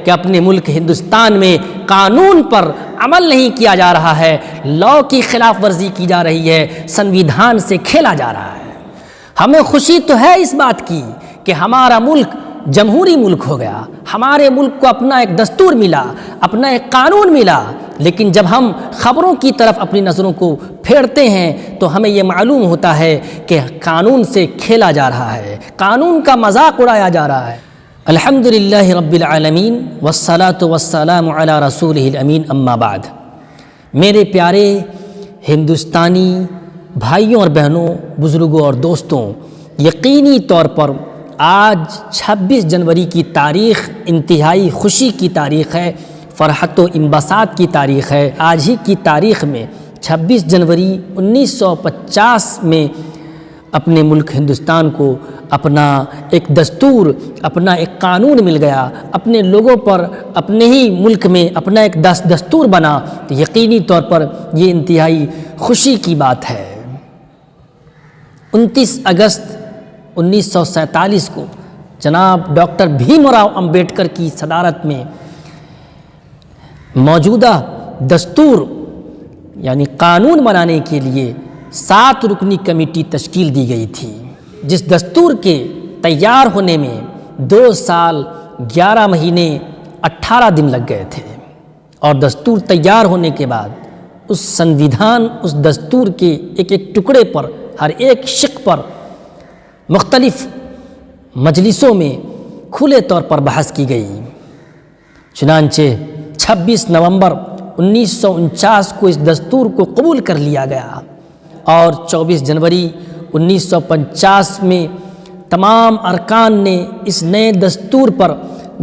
کہ اپنے ملک ہندوستان میں قانون پر عمل نہیں کیا جا رہا ہے، لاء کی خلاف ورزی کی جا رہی ہے، سنویدھان سے کھیلا جا رہا ہے۔ ہمیں خوشی تو ہے اس بات کی کہ ہمارا ملک جمہوری ملک ہو گیا، ہمارے ملک کو اپنا ایک دستور ملا، اپنا ایک قانون ملا، لیکن جب ہم خبروں کی طرف اپنی نظروں کو پھیرتے ہیں تو ہمیں یہ معلوم ہوتا ہے کہ قانون سے کھیلا جا رہا ہے، قانون کا مذاق اڑایا جا رہا ہے۔ الحمدللہ رب العالمین والصلاة والسلام علی رسولہ الامین، اما بعد۔ میرے پیارے ہندوستانی بھائیوں اور بہنوں، بزرگوں اور دوستوں، یقینی طور پر آج 26 جنوری کی تاریخ انتہائی خوشی کی تاریخ ہے، فرحت و انبساط کی تاریخ ہے۔ آج ہی کی تاریخ میں 26 جنوری 1950 میں اپنے ملک ہندوستان کو اپنا ایک دستور، اپنا ایک قانون مل گیا، اپنے لوگوں پر اپنے ہی ملک میں اپنا ایک دستور بنا، تو یقینی طور پر یہ انتہائی خوشی کی بات ہے۔ 29 اگست 1947 کو جناب ڈاکٹر بھیم راؤ امبیڈکر کی صدارت میں موجودہ دستور یعنی قانون بنانے کے لیے 7 رکنی کمیٹی تشکیل دی گئی تھی، جس دستور کے تیار ہونے میں 2 سال 11 مہینے 18 دن لگ گئے تھے، اور دستور تیار ہونے کے بعد اس سنویدھان، اس دستور کے ایک ایک ٹکڑے پر، ہر ایک شق پر مختلف مجلسوں میں کھلے طور پر بحث کی گئی۔ چنانچہ 26 نومبر 1949 کو اس دستور کو قبول کر لیا گیا، اور 24 جنوری 1950 میں تمام ارکان نے اس نئے دستور پر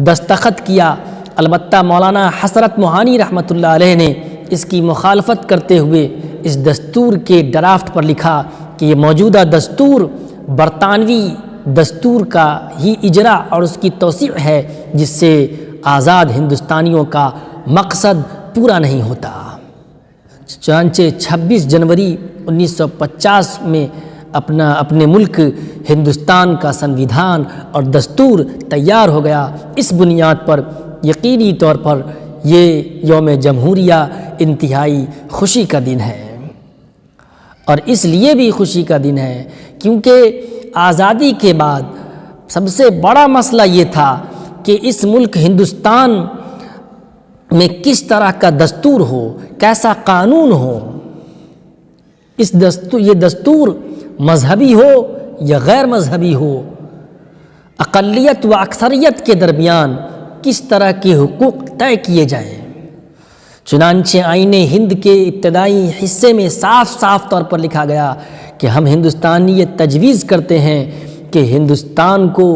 دستخط کیا۔ البتہ مولانا حسرت موہانی رحمۃ اللہ علیہ نے اس کی مخالفت کرتے ہوئے اس دستور کے ڈرافٹ پر لکھا کہ یہ موجودہ دستور برطانوی دستور کا ہی اجرا اور اس کی توسیع ہے، جس سے آزاد ہندوستانیوں کا مقصد پورا نہیں ہوتا۔ چنانچہ 26 جنوری 1950 میں اپنے ملک ہندوستان کا سنویدھان اور دستور تیار ہو گیا۔ اس بنیاد پر یقینی طور پر یہ یوم جمہوریہ انتہائی خوشی کا دن ہے، اور اس لیے بھی خوشی کا دن ہے کیونکہ آزادی کے بعد سب سے بڑا مسئلہ یہ تھا کہ اس ملک ہندوستان میں کس طرح کا دستور ہو، کیسا قانون ہو۔ یہ دستور مذہبی ہو یا غیر مذہبی ہو، اقلیت و اکثریت کے درمیان کس طرح کے حقوق طے کیے جائیں۔ چنانچہ آئین ہند کے ابتدائی حصے میں صاف صاف طور پر لکھا گیا کہ ہم ہندوستانی یہ تجویز کرتے ہیں کہ ہندوستان کو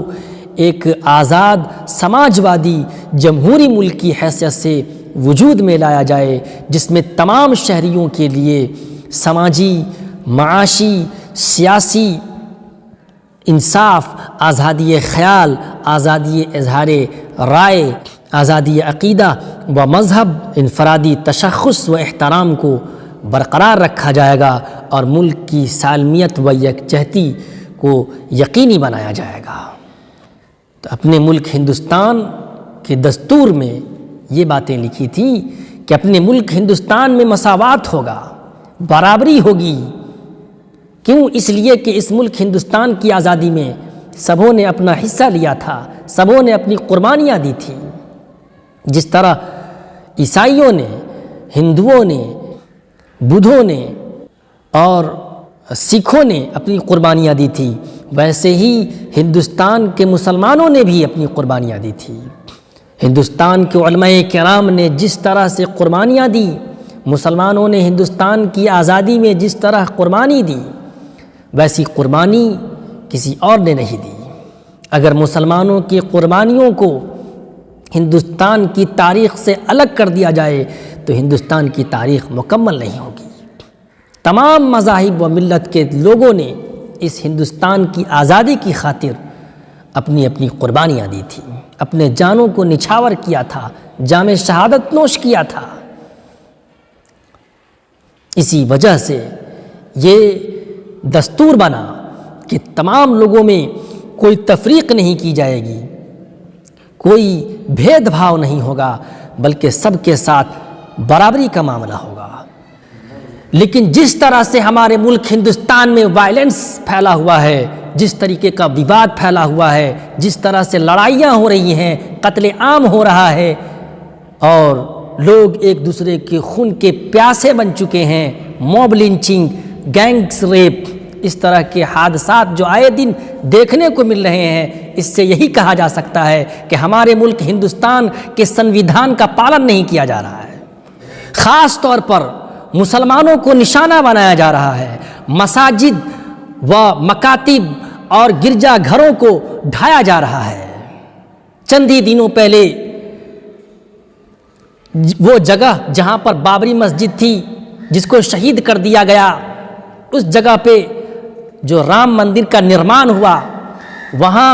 ایک آزاد سماجوادی جمہوری ملک کی حیثیت سے وجود میں لایا جائے، جس میں تمام شہریوں کے لیے سماجی، معاشی، سیاسی انصاف، آزادی خیال، آزادی اظہار رائے، آزادی عقیدہ و مذہب، انفرادی تشخص و احترام کو برقرار رکھا جائے گا، اور ملک کی سالمیت و یکجہتی کو یقینی بنایا جائے گا۔ تو اپنے ملک ہندوستان کے دستور میں یہ باتیں لکھی تھیں کہ اپنے ملک ہندوستان میں مساوات ہوگا، برابری ہوگی۔ کیوں؟ اس لیے کہ اس ملک ہندوستان کی آزادی میں سبوں نے اپنا حصہ لیا تھا، سبوں نے اپنی قربانیاں دی تھیں۔ جس طرح عیسائیوں نے، ہندوؤں نے، بدھوں نے اور سکھوں نے اپنی قربانیاں دی تھی، ویسے ہی ہندوستان کے مسلمانوں نے بھی اپنی قربانیاں دی تھی۔ ہندوستان کے علماء کرام نے جس طرح سے قربانیاں دی، مسلمانوں نے ہندوستان کی آزادی میں جس طرح قربانی دی، ویسی قربانی کسی اور نے نہیں دی۔ اگر مسلمانوں کی قربانیوں کو ہندوستان کی تاریخ سے الگ کر دیا جائے تو ہندوستان کی تاریخ مکمل نہیں ہوگی۔ تمام مذاہب و ملت کے لوگوں نے اس ہندوستان کی آزادی کی خاطر اپنی اپنی قربانیاں دی تھیں، اپنے جانوں کو نچھاور کیا تھا، جام شہادت نوش کیا تھا۔ اسی وجہ سے یہ دستور بنا کہ تمام لوگوں میں کوئی تفریق نہیں کی جائے گی، کوئی بھید بھاؤ نہیں ہوگا، بلکہ سب کے ساتھ برابری کا معاملہ ہوگا۔ لیکن جس طرح سے ہمارے ملک ہندوستان میں وائلنس پھیلا ہوا ہے، جس طریقے کا وواد پھیلا ہوا ہے، جس طرح سے لڑائیاں ہو رہی ہیں، قتل عام ہو رہا ہے، اور لوگ ایک دوسرے کے خون کے پیاسے بن چکے ہیں، موب لنچنگ، گینگز ریپ، اس طرح کے حادثات جو آئے دن دیکھنے کو مل رہے ہیں، اس سے یہی کہا جا سکتا ہے کہ ہمارے ملک ہندوستان کے سنویدھان کا پالن نہیں کیا جا رہا ہے۔ خاص طور پر مسلمانوں کو نشانہ بنایا جا رہا ہے، مساجد و مکاتب اور گرجا گھروں کو ڈھایا جا رہا ہے۔ چند ہی دنوں پہلے وہ جگہ جہاں پر بابری مسجد تھی، جس کو شہید کر دیا گیا، اس جگہ پہ جو رام مندر کا نرمان ہوا، وہاں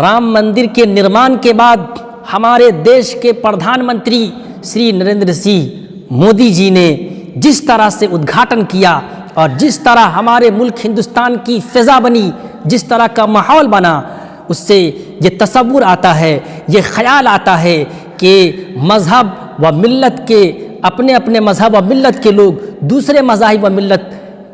رام مندر کے نرمان کے بعد ہمارے دیش کے پردھان منتری شری نریندر سنگھ مودی جی نے جس طرح سے ادگھاٹن کیا اور جس طرح ہمارے ملک ہندوستان کی فضا بنی، جس طرح کا ماحول بنا، اس سے یہ تصور آتا ہے، یہ خیال آتا ہے کہ مذہب و ملت کے اپنے اپنے مذہب و ملت کے لوگ دوسرے مذاہب و ملت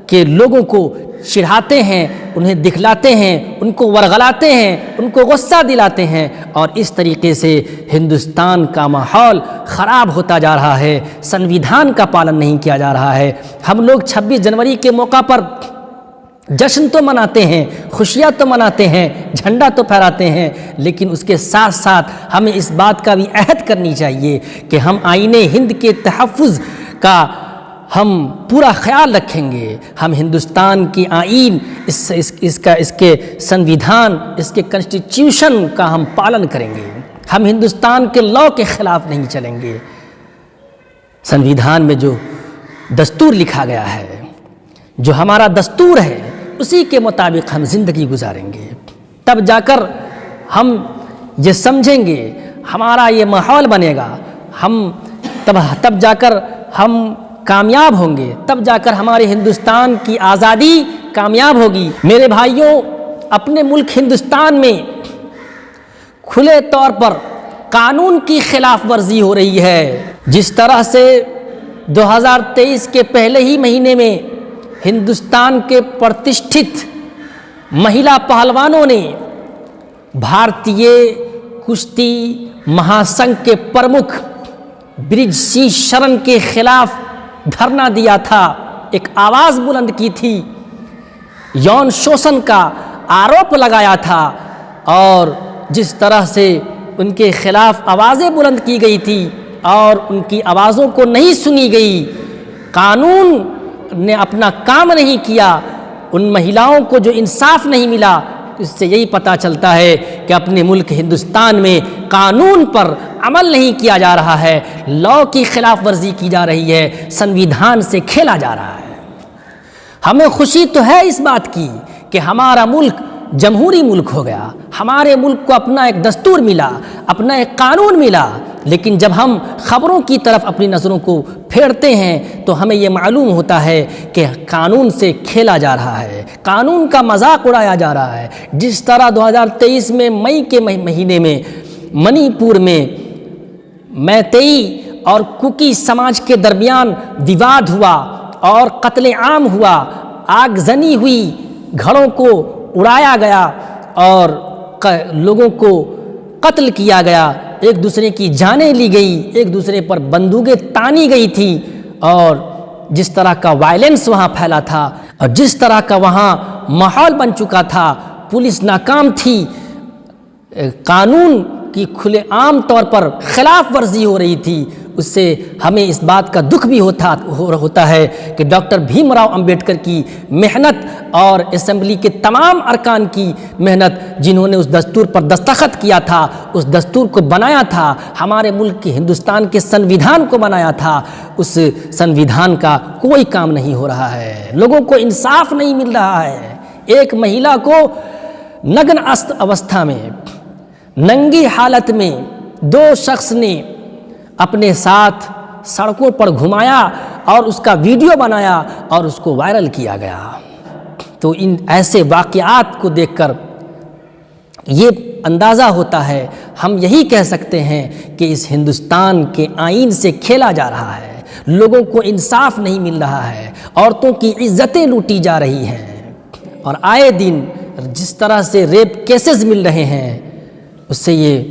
کے لوگوں کو چڑھاتے ہیں، انہیں دکھلاتے ہیں، ان کو ورغلاتے ہیں، ان کو غصہ دلاتے ہیں، اور اس طریقے سے ہندوستان کا ماحول خراب ہوتا جا رہا ہے، سنویدھان کا پالن نہیں کیا جا رہا ہے۔ ہم لوگ 26 جنوری کے موقع پر جشن تو مناتے ہیں، خوشیاں تو مناتے ہیں، جھنڈا تو پھہراتے ہیں، لیکن اس کے ساتھ ساتھ ہمیں اس بات کا بھی عہد کرنی چاہیے کہ ہم آئین ہند کے تحفظ کا ہم پورا خیال رکھیں گے، ہم ہندوستان کی آئین، اس کے سنویدھان، اس کے کنسٹیٹیوشن کا ہم پالن کریں گے، ہم ہندوستان کے لاء کے خلاف نہیں چلیں گے۔ سنویدھان میں جو دستور لکھا گیا ہے، جو ہمارا دستور ہے، اسی کے مطابق ہم زندگی گزاریں گے، تب جا کر ہم یہ سمجھیں گے، ہمارا یہ ماحول بنے گا، ہم تب جا کر ہم کامیاب ہوں گے، تب جا کر ہمارے ہندوستان کی آزادی کامیاب ہوگی۔ میرے بھائیوں، اپنے ملک ہندوستان میں کھلے طور پر قانون کی خلاف ورزی ہو رہی ہے۔ جس طرح سے 2023 کے پہلے ہی مہینے میں ہندوستان کے پرتشٹھت مہیلا پہلوانوں نے بھارتیہ کشتی مہاسنگھ کے پرمکھ برج سنگھ شرن کے خلاف دھرنا دیا تھا، ایک آواز بلند کی تھی، یون شوشن کا آروپ لگایا تھا، اور جس طرح سے ان کے خلاف آوازیں بلند کی گئی تھی اور ان کی آوازوں کو نہیں سنی گئی، قانون نے اپنا کام نہیں کیا، ان مہیلاؤں کو جو انصاف نہیں ملا، اس سے یہی پتہ چلتا ہے کہ اپنے ملک ہندوستان میں قانون پر عمل نہیں کیا جا رہا ہے، لاء کی خلاف ورزی کی جا رہی ہے، سنویدھان سے کھیلا جا رہا ہے۔ ہمیں خوشی تو ہے اس بات کی کہ ہمارا ملک جمہوری ملک ہو گیا، ہمارے ملک کو اپنا ایک دستور ملا، اپنا ایک قانون ملا، لیکن جب ہم خبروں کی طرف اپنی نظروں کو پھیرتے ہیں تو ہمیں یہ معلوم ہوتا ہے کہ قانون سے کھیلا جا رہا ہے، قانون کا مذاق اڑایا جا رہا ہے۔ جس طرح 2023 میں مئی کے مہینے میں منی پور میں میتئی اور کوکی سماج کے درمیان وواد ہوا اور قتل عام ہوا، آگ زنی ہوئی، گھروں کو اڑایا گیا اور لوگوں کو قتل کیا گیا، ایک دوسرے کی جانیں لی گئی، ایک دوسرے پر بندوقیں تانی گئی تھی، اور جس طرح کا وائلنس وہاں پھیلا تھا اور جس طرح کا وہاں ماحول بن چکا تھا، پولیس ناکام تھی، قانون کی کھلے عام طور پر خلاف ورزی ہو رہی تھی، اس سے ہمیں اس بات کا دکھ بھی ہوتا ہے کہ ڈاکٹر بھیم راؤ امبیڈکر کی محنت اور اسمبلی کے تمام ارکان کی محنت، جنہوں نے اس دستور پر دستخط کیا تھا، اس دستور کو بنایا تھا، ہمارے ملک کے ہندوستان کے سنویدھان کو بنایا تھا، اس سنویدھان کا کوئی کام نہیں ہو رہا ہے، لوگوں کو انصاف نہیں مل رہا ہے۔ ایک مہیلا کو نگن اوستھا میں، ننگی حالت میں 2 شخص نے اپنے ساتھ سڑکوں پر گھمایا اور اس کا ویڈیو بنایا اور اس کو وائرل کیا گیا۔ تو ان ایسے واقعات کو دیکھ کر یہ اندازہ ہوتا ہے، ہم یہی کہہ سکتے ہیں کہ اس ہندوستان کے آئین سے کھیلا جا رہا ہے، لوگوں کو انصاف نہیں مل رہا ہے، عورتوں کی عزتیں لوٹی جا رہی ہیں، اور آئے دن جس طرح سے ریپ کیسز مل رہے ہیں اس سے یہ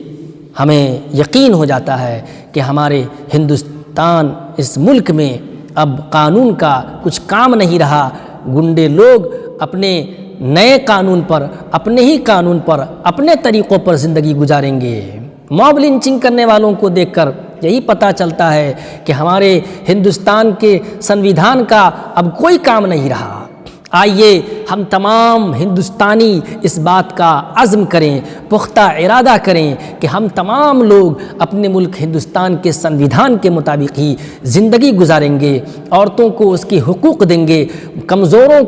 ہمیں یقین ہو جاتا ہے کہ ہمارے ہندوستان اس ملک میں اب قانون کا کچھ کام نہیں رہا۔ گنڈے لوگ اپنے نئے قانون پر، اپنے ہی قانون پر، اپنے طریقوں پر زندگی گزاریں گے۔ موب لنچنگ کرنے والوں کو دیکھ کر یہی پتہ چلتا ہے کہ ہمارے ہندوستان کے سنویدھان کا اب کوئی کام نہیں رہا۔ آئیے ہم تمام ہندوستانی اس بات کا عزم کریں، پختہ ارادہ کریں کہ ہم تمام لوگ اپنے ملک ہندوستان کے سنویدھان کے مطابق ہی زندگی گزاریں گے، عورتوں کو اس کے حقوق دیں گے، کمزوروں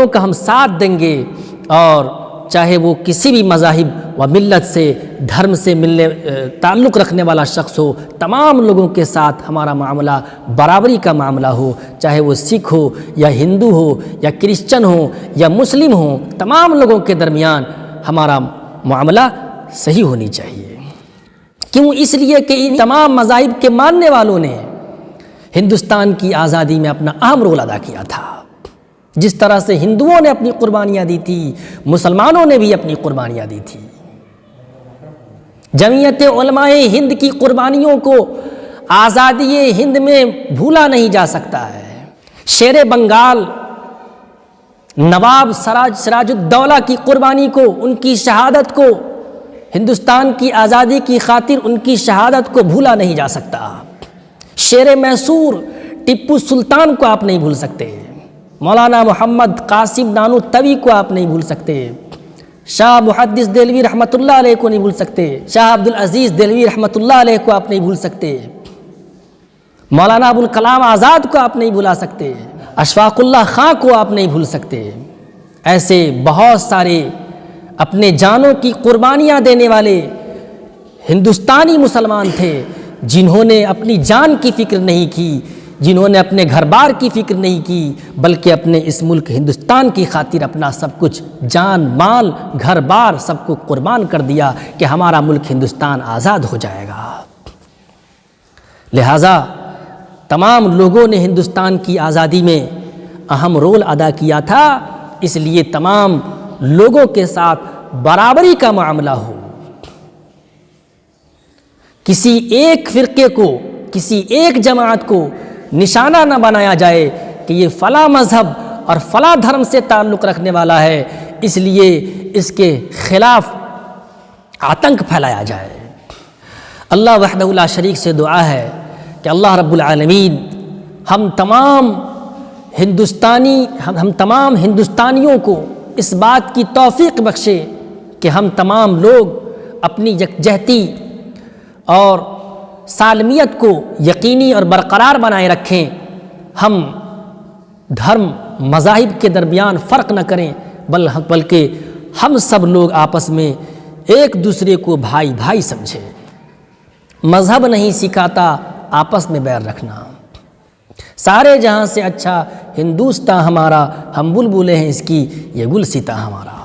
کا ہم ساتھ دیں گے، اور چاہے وہ کسی بھی مذاہب و ملت سے، دھرم سے تعلق رکھنے والا شخص ہو، تمام لوگوں کے ساتھ ہمارا معاملہ برابری کا معاملہ ہو، چاہے وہ سکھ ہو یا ہندو ہو یا کرسچن ہو یا مسلم ہو، تمام لوگوں کے درمیان ہمارا معاملہ صحیح ہونی چاہیے۔ کیوں؟ اس لیے کہ ان تمام مذاہب کے ماننے والوں نے ہندوستان کی آزادی میں اپنا اہم رول ادا کیا تھا۔ جس طرح سے ہندوؤں نے اپنی قربانیاں دی تھی، مسلمانوں نے بھی اپنی قربانیاں دی تھی۔ جمعیت علماء ہند کی قربانیوں کو آزادی ہند میں بھولا نہیں جا سکتا ہے۔ شیر بنگال نواب سراج الدولہ کی قربانی کو، ان کی شہادت کو، ہندوستان کی آزادی کی خاطر ان کی شہادت کو بھولا نہیں جا سکتا۔ شیر میسور ٹیپو سلطان کو آپ نہیں بھول سکتے، مولانا محمد قاسم نانوتوی کو آپ نہیں بھول سکتے، شاہ محدث دہلوی رحمۃ اللہ علیہ کو نہیں بھول سکتے، شاہ عبدالعزیز دہلوی رحمۃ اللہ علیہ کو آپ نہیں بھول سکتے، مولانا ابوالکلام آزاد کو آپ نہیں بھلا سکتے، اشفاق اللہ خاں کو آپ نہیں بھول سکتے۔ ایسے بہت سارے اپنے جانوں کی قربانیاں دینے والے ہندوستانی مسلمان تھے جنہوں نے اپنی جان کی فکر نہیں کی، جنہوں نے اپنے گھر بار کی فکر نہیں کی، بلکہ اپنے اس ملک ہندوستان کی خاطر اپنا سب کچھ، جان مال گھر بار سب کو قربان کر دیا کہ ہمارا ملک ہندوستان آزاد ہو جائے گا۔ لہٰذا تمام لوگوں نے ہندوستان کی آزادی میں اہم رول ادا کیا تھا، اس لیے تمام لوگوں کے ساتھ برابری کا معاملہ ہو، کسی ایک فرقے کو، کسی ایک جماعت کو نشانہ نہ بنایا جائے کہ یہ فلاں مذہب اور فلاں دھرم سے تعلق رکھنے والا ہے، اس لیے اس کے خلاف آتنک پھیلایا جائے۔ اللہ وحدہ لا شریک سے دعا ہے کہ اللہ رب العالمین ہم تمام ہندوستانیوں کو اس بات کی توفیق بخشے کہ ہم تمام لوگ اپنی یکجہتی اور سالمیت کو یقینی اور برقرار بنائے رکھیں، ہم دھرم مذاہب کے درمیان فرق نہ کریں، بلکہ ہم سب لوگ آپس میں ایک دوسرے کو بھائی بھائی سمجھیں۔ مذہب نہیں سکھاتا آپس میں بیر رکھنا۔ سارے جہاں سے اچھا ہندوستان ہمارا، ہم بلبلیں ہیں اس کی، یہ گلستاں ہمارا۔